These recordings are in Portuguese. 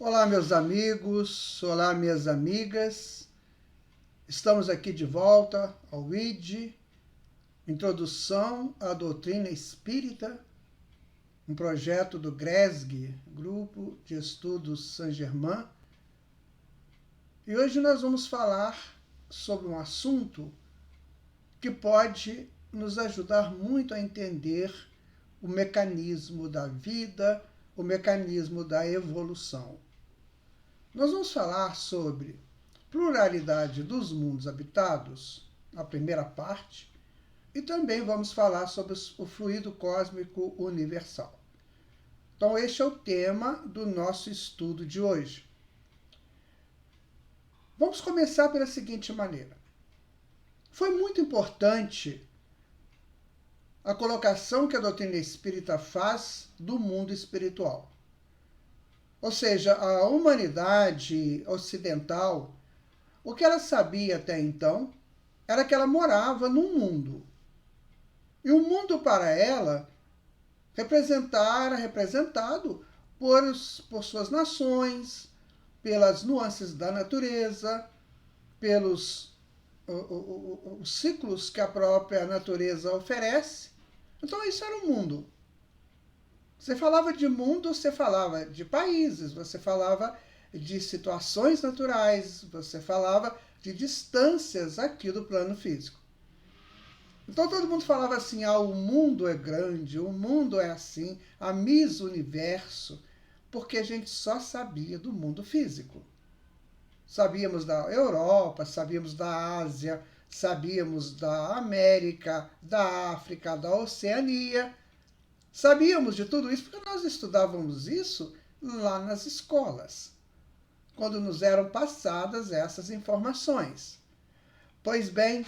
Olá, meus amigos, olá, minhas amigas. Estamos aqui de volta ao ID, Introdução à Doutrina Espírita, um projeto do GRESG, Grupo de Estudos Saint-Germain. E hoje nós vamos falar sobre um assunto que pode nos ajudar muito a entender o mecanismo da vida, o mecanismo da evolução. Nós vamos falar sobre pluralidade dos mundos habitados, na primeira parte, e também vamos falar sobre o fluido cósmico universal. Então, este é o tema do nosso estudo de hoje. Vamos começar pela seguinte maneira. Foi muito importante a colocação que a doutrina espírita faz do mundo espiritual. Ou seja, a humanidade ocidental, o que ela sabia até então era que ela morava num mundo. E o mundo para ela era representado por suas nações, pelas nuances da natureza, pelos os ciclos que a própria natureza oferece. Então, isso era o mundo. Você falava de mundo, você falava de países, você falava de situações naturais, você falava de distâncias aqui do plano físico. Então todo mundo falava assim, o mundo é grande, o mundo é assim, a Miss Universo, porque a gente só sabia do mundo físico. Sabíamos da Europa, sabíamos da Ásia, sabíamos da América, da África, da Oceania. Sabíamos de tudo isso porque nós estudávamos isso lá nas escolas, quando nos eram passadas essas informações. Pois bem,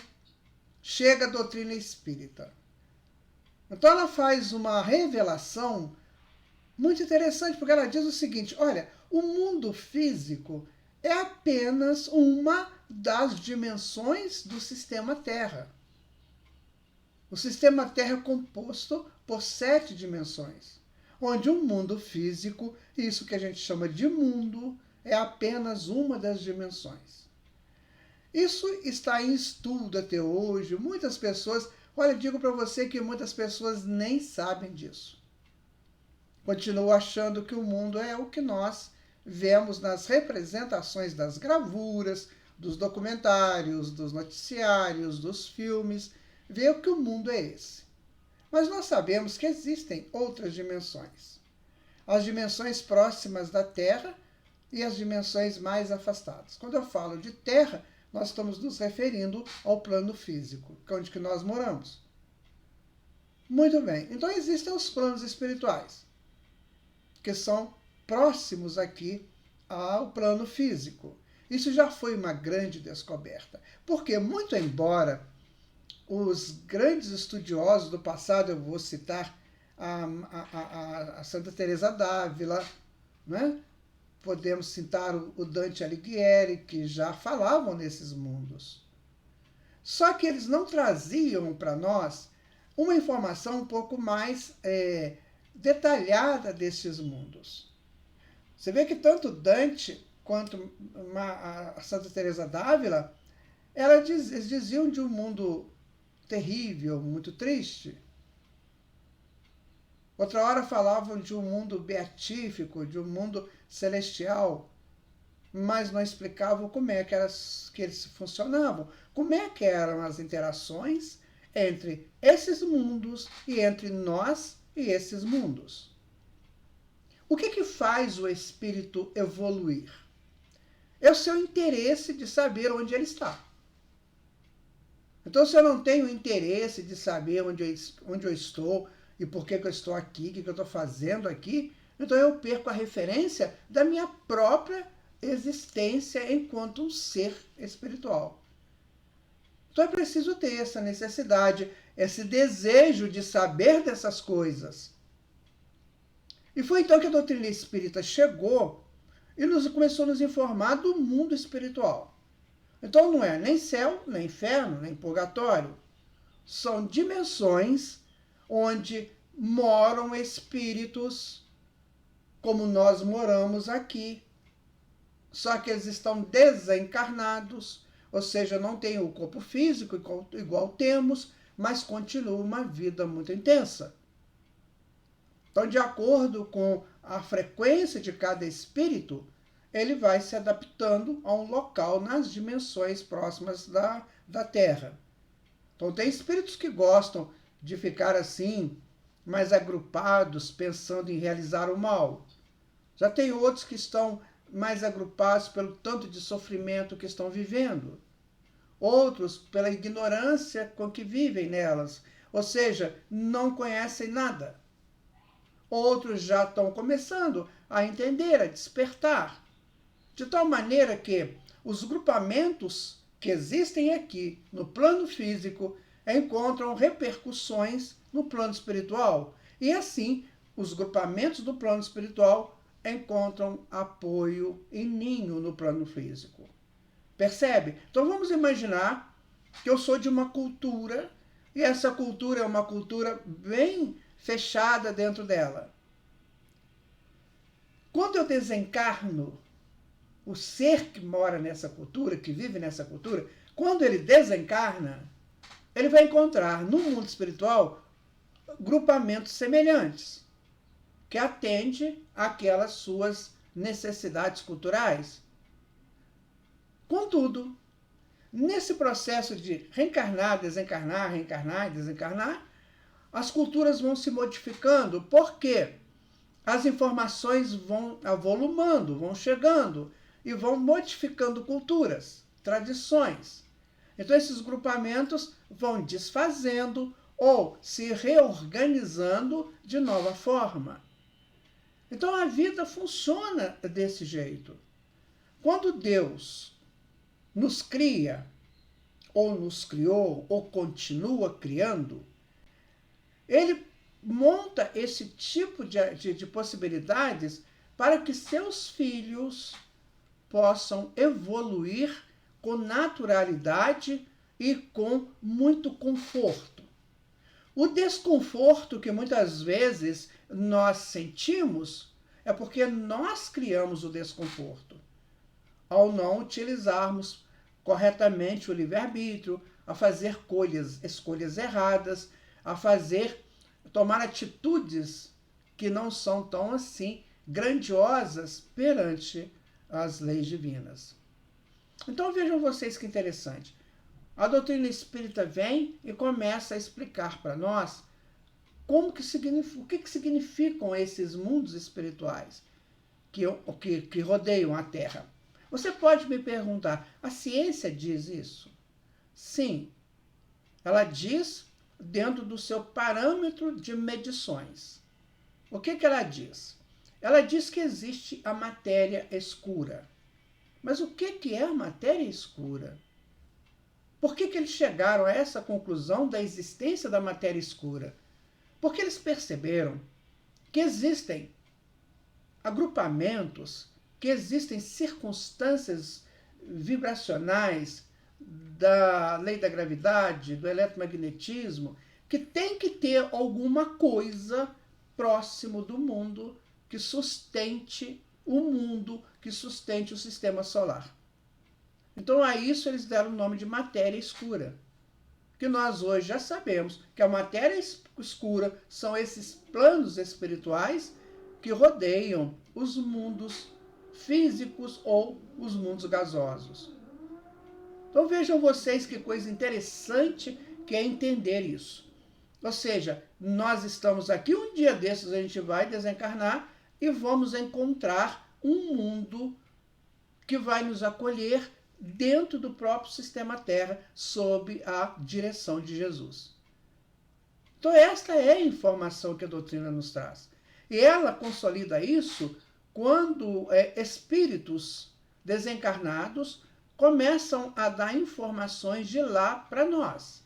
chega a doutrina espírita. Então ela faz uma revelação muito interessante, porque ela diz o seguinte: olha, o mundo físico é apenas uma das dimensões do sistema Terra. O sistema Terra é composto por 7 dimensões, onde o mundo físico, isso que a gente chama de mundo, é apenas uma das dimensões. Isso está em estudo até hoje. Muitas pessoas, olha, digo para você que muitas pessoas nem sabem disso. Continuam achando que o mundo é o que nós vemos nas representações das gravuras, dos documentários, dos noticiários, dos filmes, vê que o mundo é esse. Mas nós sabemos que existem outras dimensões. As dimensões próximas da Terra e as dimensões mais afastadas. Quando eu falo de Terra, nós estamos nos referindo ao plano físico, que é onde que nós moramos. Muito bem. Então existem os planos espirituais, que são próximos aqui ao plano físico. Isso já foi uma grande descoberta. Porque, muito embora os grandes estudiosos do passado, eu vou citar a Santa Teresa d'Ávila, né? Podemos citar o Dante Alighieri, que já falavam nesses mundos. Só que eles não traziam para nós uma informação um pouco mais detalhada desses mundos. Você vê que tanto Dante quanto a Santa Teresa d'Ávila, eles diziam de um mundo terrível, muito triste. Outra hora falavam de um mundo beatífico, de um mundo celestial, mas não explicavam como é que eles funcionavam, como é que eram as interações entre esses mundos e entre nós e esses mundos. O que faz o espírito evoluir? É o seu interesse de saber onde ele está. Então, se eu não tenho interesse de saber onde eu estou e por que eu estou aqui, o que eu estou fazendo aqui, então eu perco a referência da minha própria existência enquanto um ser espiritual. Então é preciso ter essa necessidade, esse desejo de saber dessas coisas. E foi então que a doutrina espírita chegou e começou a nos informar do mundo espiritual. Então não é nem céu, nem inferno, nem purgatório. São dimensões onde moram espíritos como nós moramos aqui, só que eles estão desencarnados, ou seja, não têm o corpo físico igual temos, mas continuam uma vida muito intensa. Então, de acordo com a frequência de cada espírito, ele vai se adaptando a um local nas dimensões próximas da Terra. Então, tem espíritos que gostam de ficar assim, mais agrupados, pensando em realizar o mal. Já tem outros que estão mais agrupados pelo tanto de sofrimento que estão vivendo. Outros pela ignorância com que vivem nelas, ou seja, não conhecem nada. Outros já estão começando a entender, a despertar. De tal maneira que os grupamentos que existem aqui no plano físico encontram repercussões no plano espiritual. E assim, os grupamentos do plano espiritual encontram apoio e ninho no plano físico. Percebe? Então vamos imaginar que eu sou de uma cultura e essa cultura é uma cultura bem fechada dentro dela. Quando eu desencarno, o ser que mora nessa cultura, que vive nessa cultura, quando ele desencarna, ele vai encontrar no mundo espiritual grupamentos semelhantes, que atendem àquelas suas necessidades culturais. Contudo, nesse processo de reencarnar, desencarnar, reencarnar e desencarnar, as culturas vão se modificando, porque as informações vão avolumando, vão chegando e vão modificando culturas, tradições. Então, esses grupamentos vão desfazendo ou se reorganizando de nova forma. Então, a vida funciona desse jeito. Quando Deus nos cria, ou nos criou, ou continua criando, ele monta esse tipo de possibilidades para que seus filhos possam evoluir com naturalidade e com muito conforto. O desconforto que muitas vezes nós sentimos é porque nós criamos o desconforto ao não utilizarmos corretamente o livre-arbítrio, a fazer escolhas erradas, a tomar atitudes que não são tão assim grandiosas perante as leis divinas. Então vejam vocês que interessante. A doutrina espírita vem e começa a explicar para nós o que significam esses mundos espirituais que rodeiam a Terra. Você pode me perguntar, a ciência diz isso? Sim, ela diz dentro do seu parâmetro de medições. O que ela diz? Ela diz que existe a matéria escura. Mas o que é a matéria escura? Por que eles chegaram a essa conclusão da existência da matéria escura? Porque eles perceberam que existem agrupamentos, que existem circunstâncias vibracionais da lei da gravidade, do eletromagnetismo, que tem que ter alguma coisa próximo do mundo que sustente o mundo, que sustente o sistema solar. Então a isso eles deram o nome de matéria escura. Que nós hoje já sabemos que a matéria escura são esses planos espirituais que rodeiam os mundos físicos ou os mundos gasosos. Então vejam vocês que coisa interessante que é entender isso. Ou seja, nós estamos aqui, um dia desses a gente vai desencarnar e vamos encontrar um mundo que vai nos acolher dentro do próprio sistema Terra, sob a direção de Jesus. Então esta é a informação que a doutrina nos traz. E ela consolida isso quando espíritos desencarnados começam a dar informações de lá para nós.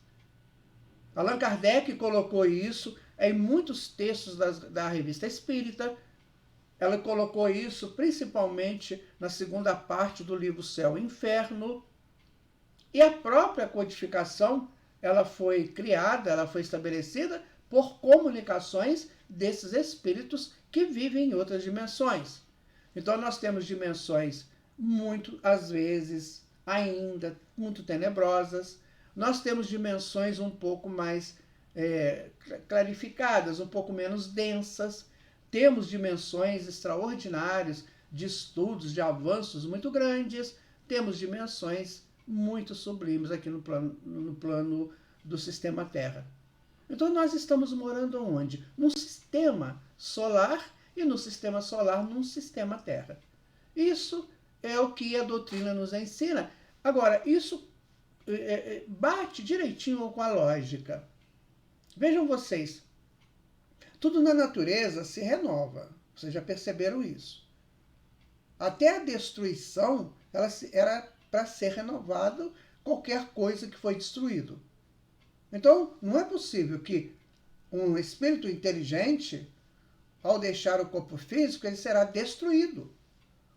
Allan Kardec colocou isso em muitos textos da Revista Espírita. Ela colocou isso principalmente na segunda parte do livro Céu e Inferno. E a própria codificação, ela foi criada, ela foi estabelecida por comunicações desses espíritos que vivem em outras dimensões. Então nós temos dimensões muito, às vezes, ainda muito tenebrosas. Nós temos dimensões um pouco mais clarificadas, um pouco menos densas. Temos dimensões extraordinárias de estudos, de avanços muito grandes. Temos dimensões muito sublimes aqui no plano do sistema Terra. Então nós estamos morando onde? Num sistema solar e no sistema solar num sistema Terra. Isso é o que a doutrina nos ensina. Agora, isso bate direitinho com a lógica. Vejam vocês, tudo na natureza se renova. Vocês já perceberam isso. Até a destruição era para ser renovado qualquer coisa que foi destruído. Então, não é possível que um espírito inteligente, ao deixar o corpo físico, ele será destruído.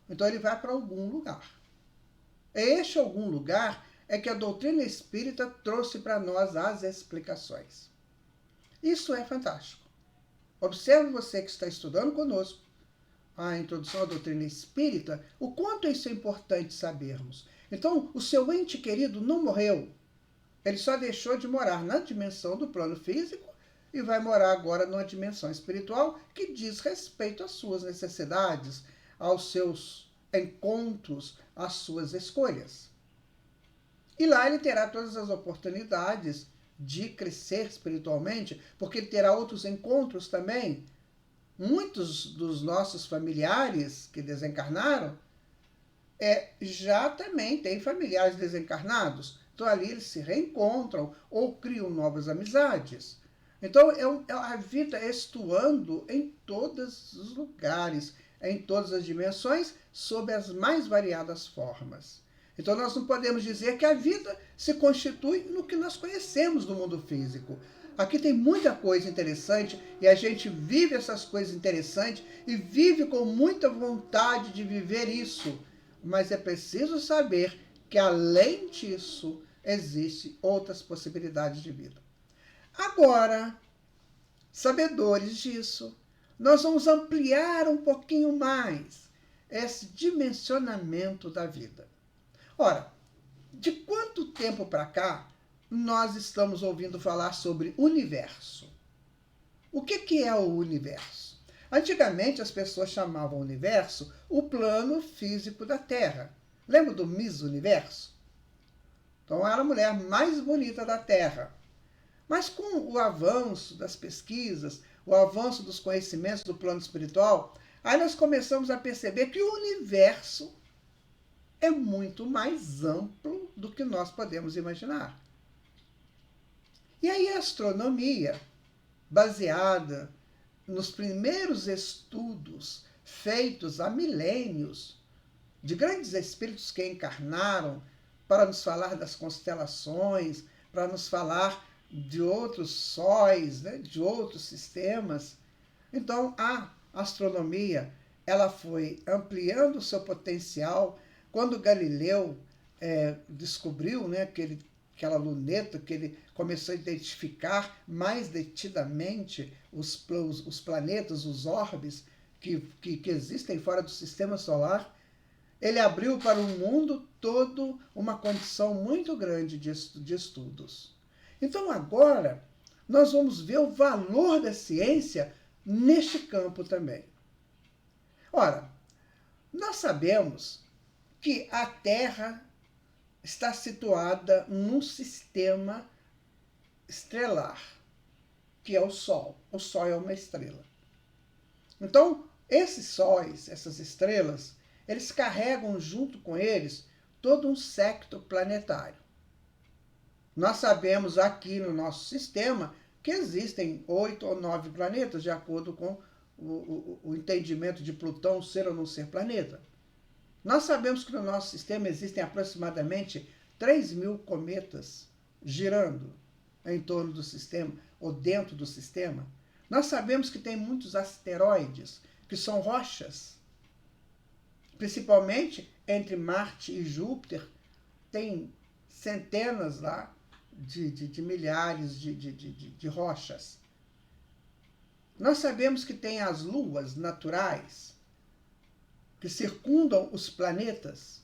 Então, ele vai para algum lugar. Este algum lugar é que a doutrina espírita trouxe para nós as explicações. Isso é fantástico. Observe você que está estudando conosco a introdução à doutrina espírita, o quanto isso é importante sabermos. Então, o seu ente querido não morreu. Ele só deixou de morar na dimensão do plano físico e vai morar agora numa dimensão espiritual que diz respeito às suas necessidades, aos seus encontros, às suas escolhas. E lá ele terá todas as oportunidades de crescer espiritualmente, porque ele terá outros encontros também. Muitos dos nossos familiares que desencarnaram já também têm familiares desencarnados. Então ali eles se reencontram ou criam novas amizades. Então a vida estuando em todos os lugares, em todas as dimensões, sob as mais variadas formas. Então nós não podemos dizer que a vida se constitui no que nós conhecemos do mundo físico. Aqui tem muita coisa interessante e a gente vive essas coisas interessantes e vive com muita vontade de viver isso. Mas é preciso saber que além disso existem outras possibilidades de vida. Agora, sabedores disso, nós vamos ampliar um pouquinho mais esse dimensionamento da vida. Ora, de quanto tempo para cá nós estamos ouvindo falar sobre universo? O que é o universo? Antigamente as pessoas chamavam o universo o plano físico da Terra. Lembra do Miss Universo? Então era a mulher mais bonita da Terra. Mas com o avanço das pesquisas, o avanço dos conhecimentos do plano espiritual, aí nós começamos a perceber que o universo é muito mais amplo do que nós podemos imaginar. E aí a astronomia, baseada nos primeiros estudos feitos há milênios de grandes espíritos que encarnaram para nos falar das constelações, para nos falar de outros sóis, né, de outros sistemas. Então a astronomia ela foi ampliando o seu potencial. Quando Galileu descobriu, né, aquela luneta, que ele começou a identificar mais detidamente os planetas, os orbes que existem fora do sistema solar, ele abriu para o mundo todo uma condição muito grande de estudos. Então agora nós vamos ver o valor da ciência neste campo também. Ora, nós sabemos que a Terra está situada num sistema estelar, que é o Sol. O Sol é uma estrela. Então, esses sóis, essas estrelas, eles carregam junto com eles todo um séquito planetário. Nós sabemos aqui no nosso sistema que existem 8 ou 9 planetas, de acordo com o entendimento de Plutão ser ou não ser planeta. Nós sabemos que no nosso sistema existem aproximadamente 3.000 cometas girando em torno do sistema ou dentro do sistema. Nós sabemos que tem muitos asteroides, que são rochas. Principalmente entre Marte e Júpiter, tem centenas lá de milhares de rochas. Nós sabemos que tem as luas naturais, que circundam os planetas.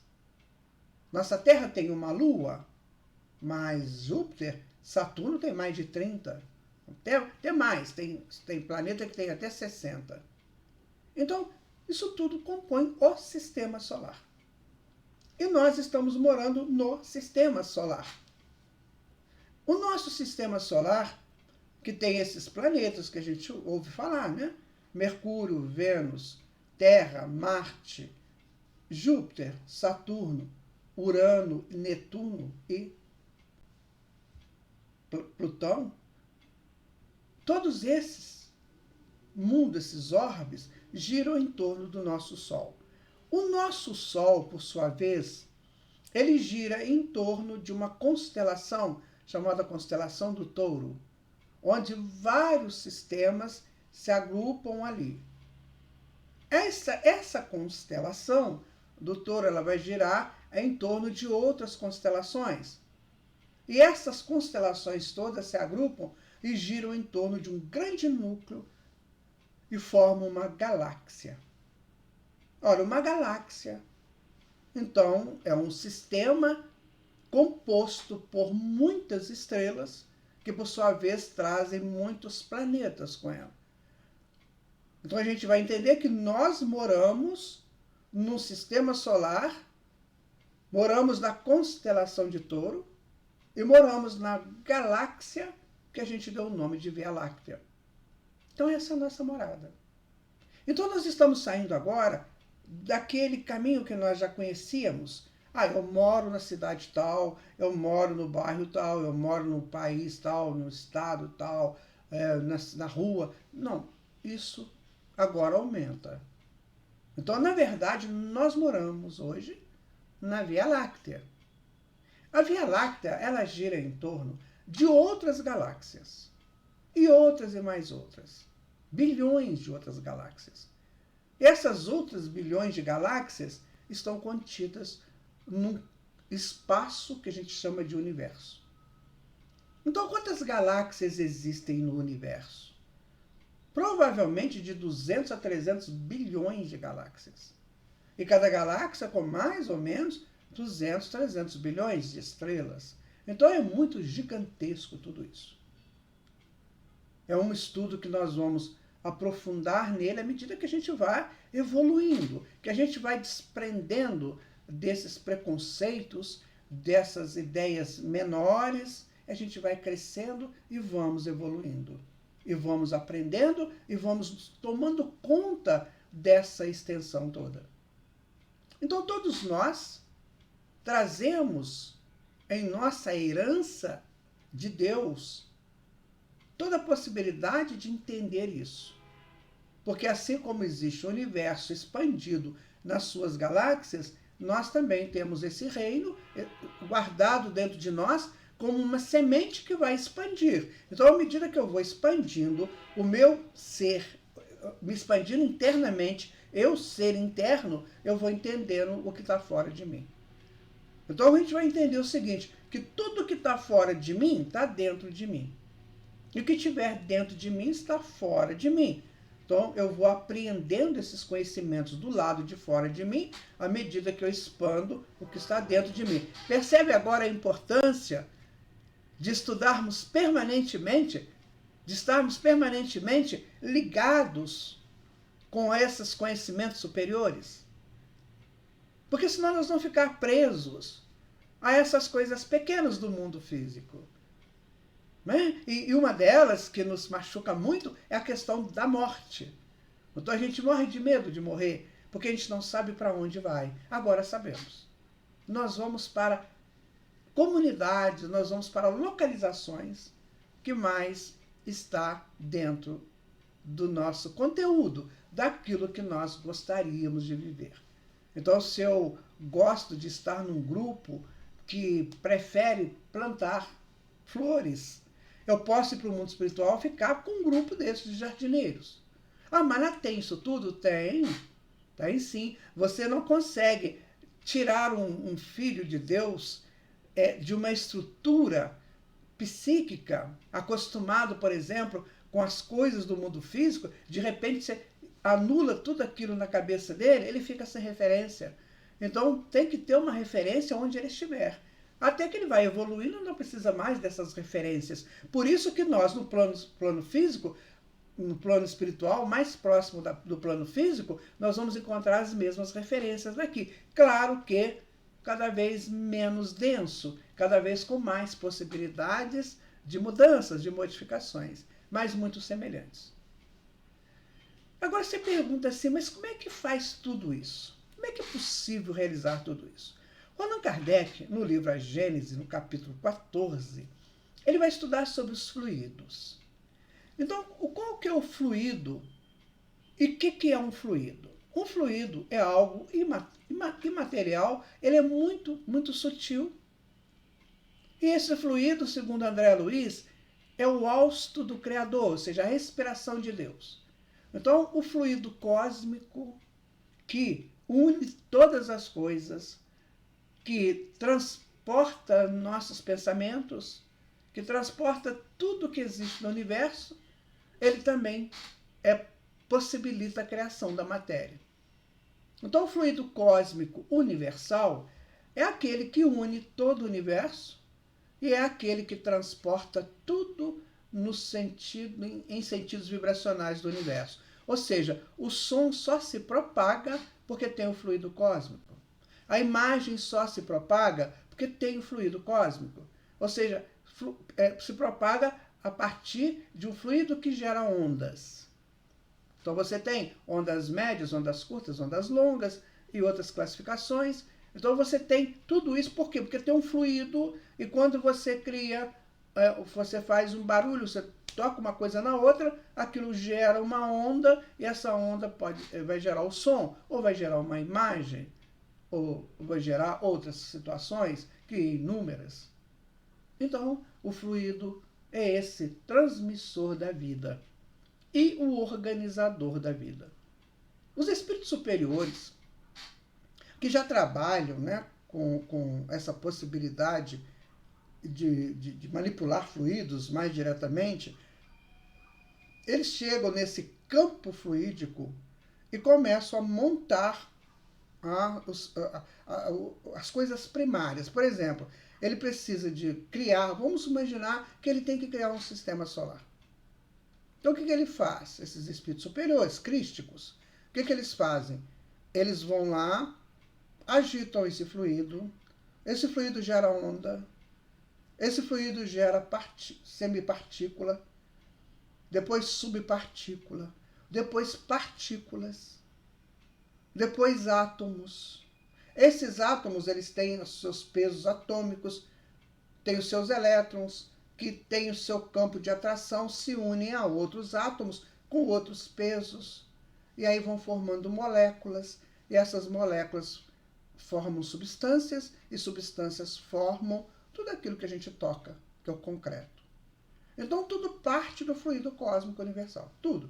Nossa Terra tem uma lua, mas Júpiter, Saturno tem mais de 30. Até mais, tem planeta que tem até 60. Então, isso tudo compõe o sistema solar. E nós estamos morando no sistema solar. O nosso sistema solar, que tem esses planetas que a gente ouve falar, né? Mercúrio, Vênus, Terra, Marte, Júpiter, Saturno, Urano, Netuno e Plutão. Todos esses mundos, esses orbes, giram em torno do nosso Sol. O nosso Sol, por sua vez, ele gira em torno de uma constelação chamada constelação do Touro, onde vários sistemas se agrupam ali. Essa constelação do Touro, ela vai girar em torno de outras constelações. E essas constelações todas se agrupam e giram em torno de um grande núcleo e formam uma galáxia. Ora, uma galáxia, então, é um sistema composto por muitas estrelas que, por sua vez, trazem muitos planetas com ela. Então, a gente vai entender que nós moramos num sistema solar, moramos na constelação de Touro e moramos na galáxia que a gente deu o nome de Via Láctea. Então, essa é a nossa morada. Então, nós estamos saindo agora daquele caminho que nós já conhecíamos. Eu moro na cidade tal, eu moro no bairro tal, eu moro no país tal, no estado tal, na rua. Não, isso agora aumenta. Então, na verdade, nós moramos hoje na Via Láctea. A Via Láctea, ela gira em torno de outras galáxias. E outras e mais outras. Bilhões de outras galáxias. Essas outras bilhões de galáxias estão contidas num espaço que a gente chama de universo. Então, quantas galáxias existem no universo? Provavelmente de 200 a 300 bilhões de galáxias. E cada galáxia com mais ou menos 200, 300 bilhões de estrelas. Então, é muito gigantesco tudo isso. É um estudo que nós vamos aprofundar nele à medida que a gente vai evoluindo, que a gente vai desprendendo desses preconceitos, dessas ideias menores, a gente vai crescendo e vamos evoluindo. E vamos aprendendo e vamos tomando conta dessa extensão toda. Então, todos nós trazemos em nossa herança de Deus toda a possibilidade de entender isso. Porque assim como existe o universo expandido nas suas galáxias, nós também temos esse reino guardado dentro de nós como uma semente que vai expandir. Então, à medida que eu vou expandindo o meu ser, me expandindo internamente, eu ser interno, eu vou entendendo o que está fora de mim. Então, a gente vai entender o seguinte, que tudo que está fora de mim está dentro de mim. E o que estiver dentro de mim está fora de mim. Então, eu vou apreendendo esses conhecimentos do lado de fora de mim, à medida que eu expando o que está dentro de mim. Percebe agora a importância de estudarmos permanentemente, de estarmos permanentemente ligados com esses conhecimentos superiores? Porque senão nós vamos ficar presos a essas coisas pequenas do mundo físico. Né? E uma delas que nos machuca muito é a questão da morte. Então a gente morre de medo de morrer, porque a gente não sabe para onde vai. Agora sabemos. Nós vamos para comunidades, nós vamos para localizações que mais está dentro do nosso conteúdo, daquilo que nós gostaríamos de viver. Então, se eu gosto de estar num grupo que prefere plantar flores, eu posso ir para o mundo espiritual e ficar com um grupo desses de jardineiros. Mas não tem isso tudo? Tem. Tem sim. Você não consegue tirar um filho de Deus de uma estrutura psíquica, acostumado, por exemplo, com as coisas do mundo físico, de repente você anula tudo aquilo na cabeça dele, ele fica sem referência. Então tem que ter uma referência onde ele estiver. Até que ele vai evoluindo, não precisa mais dessas referências. Por isso que nós, no plano físico, no plano espiritual, mais próximo do plano físico, nós vamos encontrar as mesmas referências daqui. Claro que cada vez menos denso, cada vez com mais possibilidades de mudanças, de modificações, mas muito semelhantes. Agora você pergunta assim, mas como é que faz tudo isso? Como é que é possível realizar tudo isso? Allan Kardec, no livro A Gênese, no capítulo 14, ele vai estudar sobre os fluidos. Então, qual que é o fluido e o que é um fluido? Um fluido é algo imaterial, ele é muito, muito sutil. E esse fluido, segundo André Luiz, é o hausto do Criador, ou seja, a respiração de Deus. Então, o fluido cósmico que une todas as coisas, que transporta nossos pensamentos, que transporta tudo que existe no universo, ele também possibilita a criação da matéria. Então, o fluido cósmico universal é aquele que une todo o universo e é aquele que transporta tudo no sentido, em sentidos vibracionais do universo. Ou seja, o som só se propaga porque tem o fluido cósmico. A imagem só se propaga porque tem o fluido cósmico. Ou seja, se propaga a partir de um fluido que gera ondas. Então você tem ondas médias, ondas curtas, ondas longas e outras classificações. Então você tem tudo isso, por quê? Porque tem um fluido e quando você cria, você faz um barulho, você toca uma coisa na outra, aquilo gera uma onda e essa onda vai gerar o som, ou vai gerar uma imagem, ou vai gerar outras situações, que inúmeras. Então, o fluido é esse transmissor da vida e o organizador da vida. Os espíritos superiores, que já trabalham, né, com essa possibilidade de manipular fluidos mais diretamente, eles chegam nesse campo fluídico e começam a montar as coisas primárias. Por exemplo, ele precisa de criar, vamos imaginar que ele tem que criar um sistema solar. Então o que ele faz? Esses espíritos superiores, crísticos, o que eles fazem? Eles vão lá, agitam esse fluido gera onda, esse fluido gera semipartícula, depois subpartícula, depois partículas, depois átomos. Esses átomos, eles têm os seus pesos atômicos, têm os seus elétrons, que têm o seu campo de atração, se unem a outros átomos com outros pesos. E aí vão formando moléculas, e essas moléculas formam substâncias, e substâncias formam tudo aquilo que a gente toca, que é o concreto. Então, tudo parte do fluido cósmico universal. Tudo.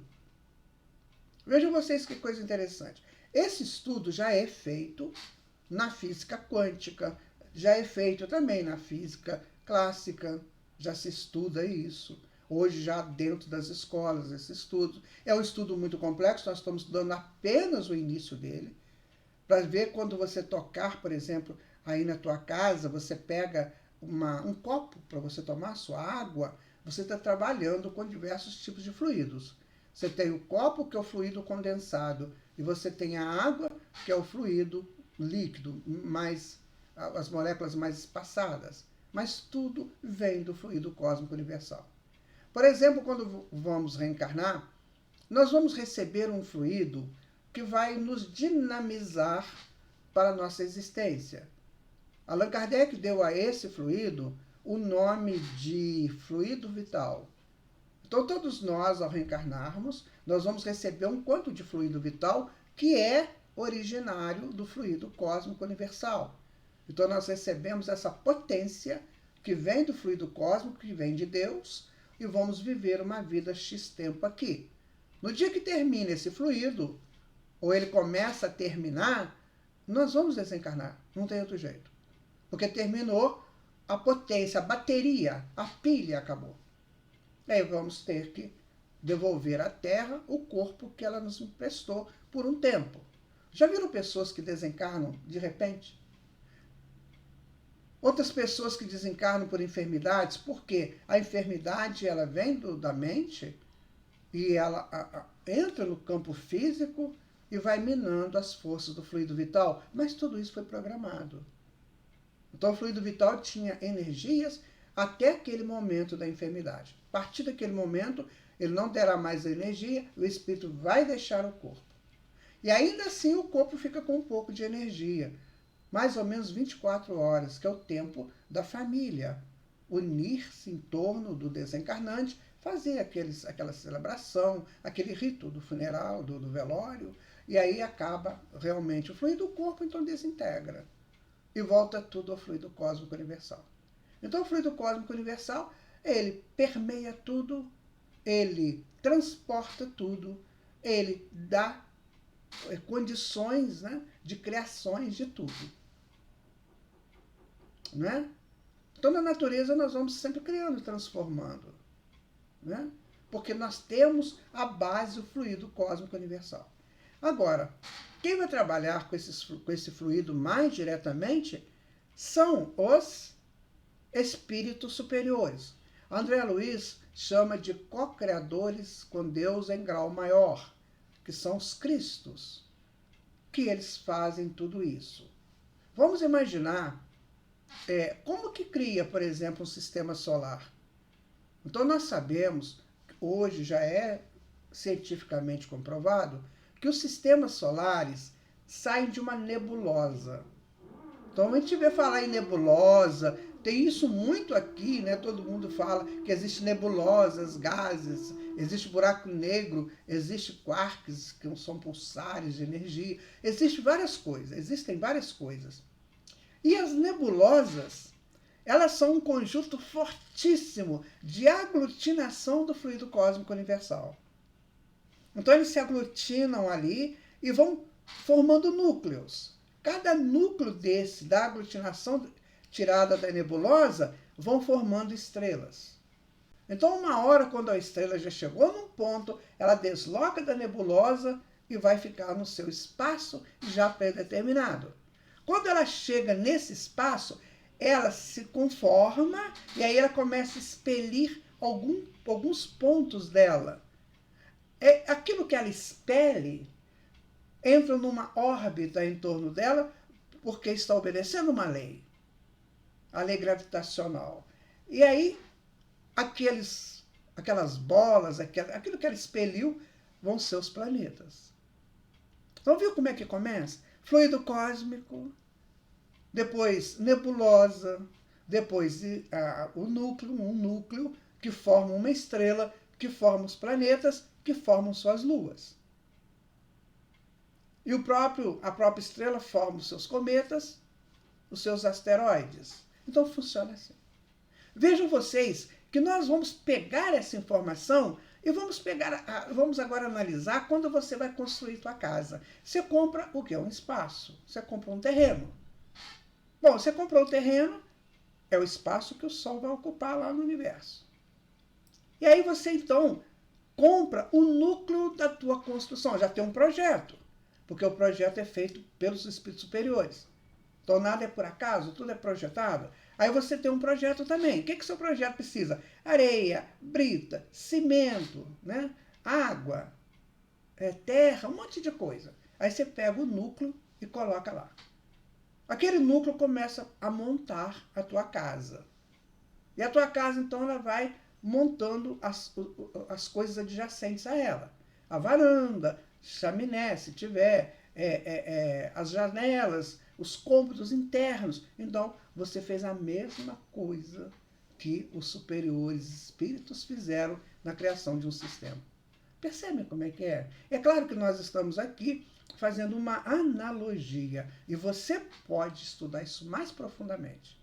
Vejam vocês que coisa interessante. Esse estudo já é feito na física quântica, já é feito também na física clássica, já se estuda isso. Hoje, já dentro das escolas, esse estudo. É um estudo muito complexo, nós estamos estudando apenas o início dele, para ver quando você tocar, por exemplo, aí na tua casa, você pega um copo para você tomar sua água, você está trabalhando com diversos tipos de fluidos. Você tem o copo, que é o fluido condensado, e você tem a água, que é o fluido líquido, as moléculas mais espaçadas. Mas tudo vem do fluido cósmico universal. Por exemplo, quando vamos reencarnar, nós vamos receber um fluido que vai nos dinamizar para a nossa existência. Allan Kardec deu a esse fluido o nome de fluido vital. Então, todos nós, ao reencarnarmos, nós vamos receber um quanto de fluido vital que é originário do fluido cósmico universal. Então, nós recebemos essa potência que vem do fluido cósmico, que vem de Deus, e vamos viver uma vida X tempo aqui. No dia que termina esse fluido, ou ele começa a terminar, nós vamos desencarnar. Não tem outro jeito. Porque terminou a potência, a bateria, a pilha acabou. Aí vamos ter que devolver à Terra o corpo que ela nos emprestou por um tempo. Já viram pessoas que desencarnam de repente? Outras pessoas que desencarnam por enfermidades, porque a enfermidade ela vem da mente e ela entra no campo físico e vai minando as forças do fluido vital. Mas tudo isso foi programado. Então o fluido vital tinha energias até aquele momento da enfermidade. A partir daquele momento, ele não terá mais a energia, o espírito vai deixar o corpo. E ainda assim o corpo fica com um pouco de energia. Mais ou menos 24 horas, que é o tempo da família unir-se em torno do desencarnante, fazer aquela celebração, aquele rito do funeral, do velório, e aí acaba realmente o fluido do corpo, então desintegra. E volta tudo ao fluido cósmico universal. Então o fluido cósmico universal, ele permeia tudo, ele transporta tudo, ele dá condições, né, de criações de tudo. Né? Então, na natureza, nós vamos sempre criando e transformando. Né? Porque nós temos a base, o fluido cósmico universal. Agora, quem vai trabalhar com esse fluido mais diretamente são os espíritos superiores. André Luiz chama de co-criadores com Deus em grau maior, que são os Cristos, que eles fazem tudo isso. Vamos imaginar como que cria, por exemplo, um sistema solar. Então nós sabemos, hoje já é cientificamente comprovado, que os sistemas solares saem de uma nebulosa. Então a gente vê falar em nebulosa, tem isso muito aqui, né? Todo mundo fala que existe nebulosas, gases, existe buraco negro, existe quarks, que são pulsares de energia, existem várias coisas. E as nebulosas, elas são um conjunto fortíssimo de aglutinação do fluido cósmico universal. Então eles se aglutinam ali e vão formando núcleos. Cada núcleo da aglutinação tirada da nebulosa vão formando estrelas. Então, uma hora, quando a estrela já chegou num ponto, ela desloca da nebulosa e vai ficar no seu espaço já predeterminado. Quando ela chega nesse espaço, ela se conforma e aí ela começa a expelir alguns pontos dela. Aquilo que ela expele entra numa órbita em torno dela porque está obedecendo uma lei, a lei gravitacional. E aí, aquelas bolas, aquilo que ela expeliu, vão ser os planetas. Então, viu como é que começa? Fluido cósmico, depois nebulosa, depois um núcleo que forma uma estrela, que forma os planetas, que formam suas luas. E a própria estrela forma os seus cometas, os seus asteroides. Então funciona assim. Vejam vocês que nós vamos pegar essa informação e vamos agora analisar quando você vai construir sua casa. Você compra o quê? Um espaço. Você compra um terreno. Bom, você comprou o terreno, é o espaço que o Sol vai ocupar lá no universo. E aí você, então, compra o núcleo da tua construção. Já tem um projeto, porque o projeto é feito pelos espíritos superiores. Então, nada é por acaso, tudo é projetado. Aí você tem um projeto também. O que seu projeto precisa? Areia, brita, cimento, né? Água, terra, um monte de coisa. Aí você pega o núcleo e coloca lá. Aquele núcleo começa a montar a tua casa. E a tua casa, então, ela vai montando as coisas adjacentes a ela. A varanda, chaminé, se tiver, as janelas, os cômodos internos. Então, você fez a mesma coisa que os superiores espíritos fizeram na criação de um sistema. Percebem como é que é? É claro que nós estamos aqui fazendo uma analogia e você pode estudar isso mais profundamente.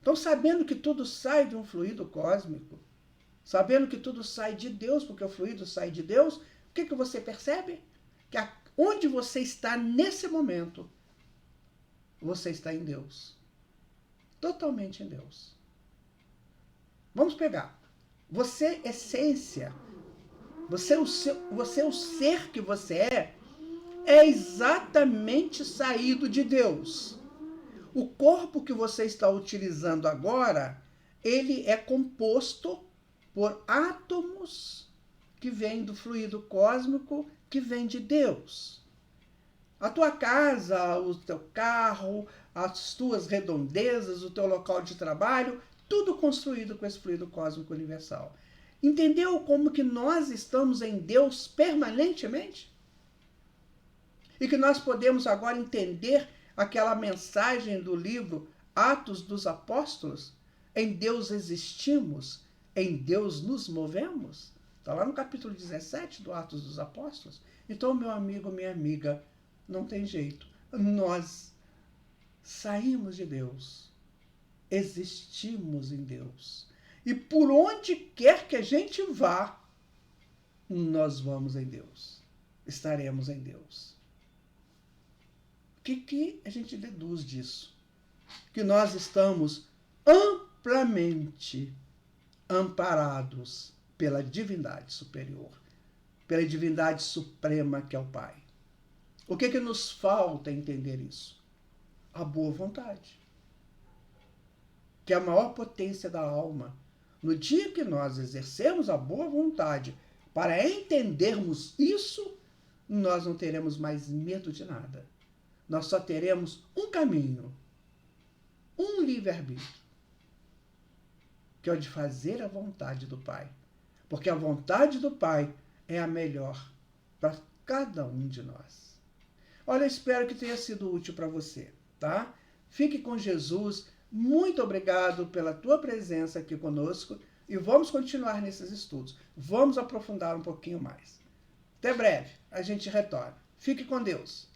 Então, sabendo que tudo sai de um fluido cósmico, sabendo que tudo sai de Deus, porque o fluido sai de Deus, o que você percebe? Que onde você está nesse momento, você está em Deus. Totalmente em Deus. Vamos pegar. Você, essência, você o ser que você é exatamente saído de Deus. O corpo que você está utilizando agora, ele é composto por átomos que vêm do fluido cósmico que vem de Deus. A tua casa, o teu carro, as tuas redondezas, o teu local de trabalho, tudo construído com esse fluido cósmico universal. Entendeu como que nós estamos em Deus permanentemente? E que nós podemos agora entender aquela mensagem do livro Atos dos Apóstolos? Em Deus existimos, em Deus nos movemos. Está lá no capítulo 17 do Atos dos Apóstolos. Então, meu amigo, minha amiga, não tem jeito. Nós saímos de Deus, existimos em Deus. E por onde quer que a gente vá, nós vamos em Deus. Estaremos em Deus. O que a gente deduz disso? Que nós estamos amplamente amparados pela divindade superior, pela divindade suprema que é o Pai. O que nos falta entender isso? A boa vontade, que é a maior potência da alma. No dia que nós exercermos a boa vontade para entendermos isso, nós não teremos mais medo de nada. Nós só teremos um caminho, um livre-arbítrio, que é o de fazer a vontade do Pai. Porque a vontade do Pai é a melhor para cada um de nós. Olha, eu espero que tenha sido útil para você, tá? Fique com Jesus. Muito obrigado pela tua presença aqui conosco e vamos continuar nesses estudos. Vamos aprofundar um pouquinho mais. Até breve, a gente retorna. Fique com Deus.